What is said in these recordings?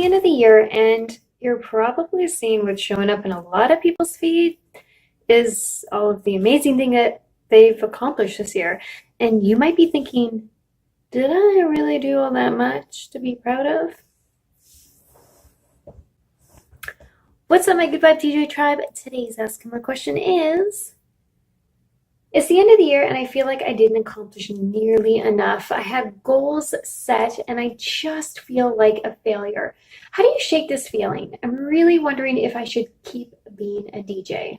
the end of the year, and you're probably seeing what's showing up in a lot of people's feed is all of the amazing thing that they've accomplished this year. And you might be thinking, did I really do all that much to be proud of? What's up, my Good Vibe DJ tribe? Today's Ask Kilma question is, it's the end of the year and I feel like I didn't accomplish nearly enough. I had goals set and I just feel like a failure. How do you shake this feeling? I'm really wondering if I should keep being a DJ.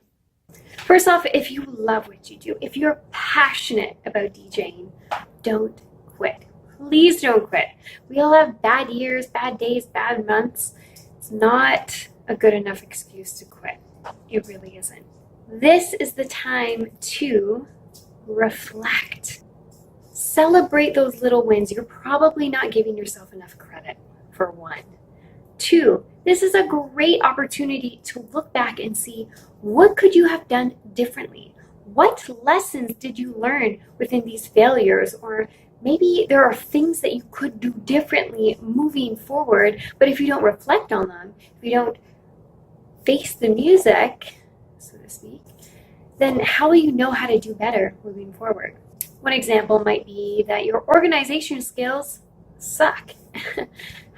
First off, if you love what you do, if you're passionate about DJing, don't quit. Please don't quit. We all have bad years, bad days, bad months. It's not a good enough excuse to quit. It really isn't. This is the time to reflect. Celebrate those little wins. You're probably not giving yourself enough credit, for one. Two, this is a great opportunity to look back and see, what could you have done differently? What lessons did you learn within these failures? Or maybe there are things that you could do differently moving forward, but if you don't reflect on them, if you don't face the music, so to speak, then how will you know how to do better moving forward? One example might be that your organization skills suck.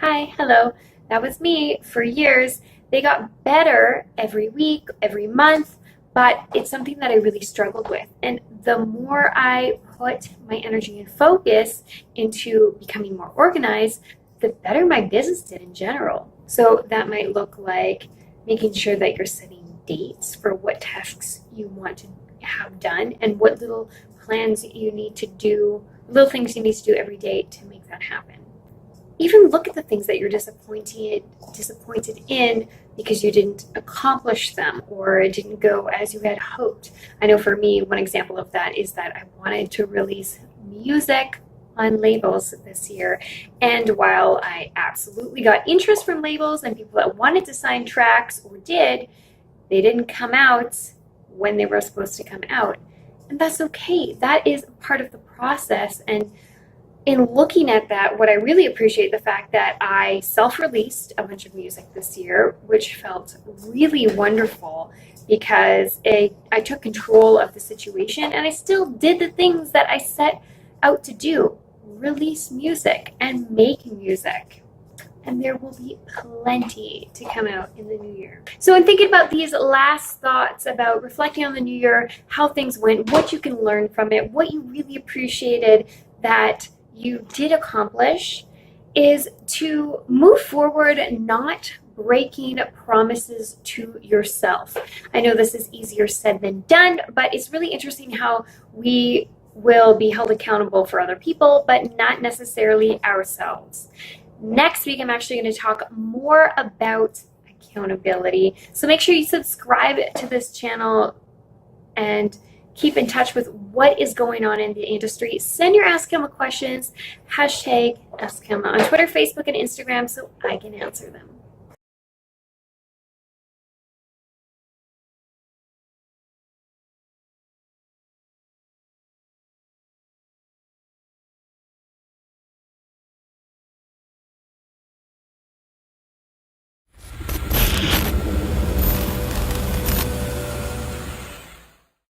Hi, hello, that was me for years. They got better every week, every month, but it's something that I really struggled with. And the more I put my energy and focus into becoming more organized, the better my business did in general. So that might look like making sure that you're setting dates for what tasks you want to have done and what little plans you need to do, little things you need to do every day to make that happen. Even look at the things that you're disappointed in because you didn't accomplish them or it didn't go as you had hoped. I know for me, one example of that is that I wanted to release music on labels this year. And while I absolutely got interest from labels and people that wanted to sign tracks or did, they didn't come out when they were supposed to come out. And that's okay. That is part of the process. And in looking at that, what I really appreciate the fact that I self-released a bunch of music this year, which felt really wonderful because I took control of the situation and I still did the things that I set out to do. Release music and make music. And there will be plenty to come out in the new year. So in thinking about these last thoughts about reflecting on the new year, how things went, what you can learn from it, what you really appreciated that you did accomplish, is to move forward, not breaking promises to yourself. I know this is easier said than done, but it's really interesting how we will be held accountable for other people, but not necessarily ourselves. Next week, I'm actually going to talk more about accountability. So make sure you subscribe to this channel and keep in touch with what is going on in the industry. Send your Ask Kilma questions, #AskKilma on Twitter, Facebook, and Instagram so I can answer them.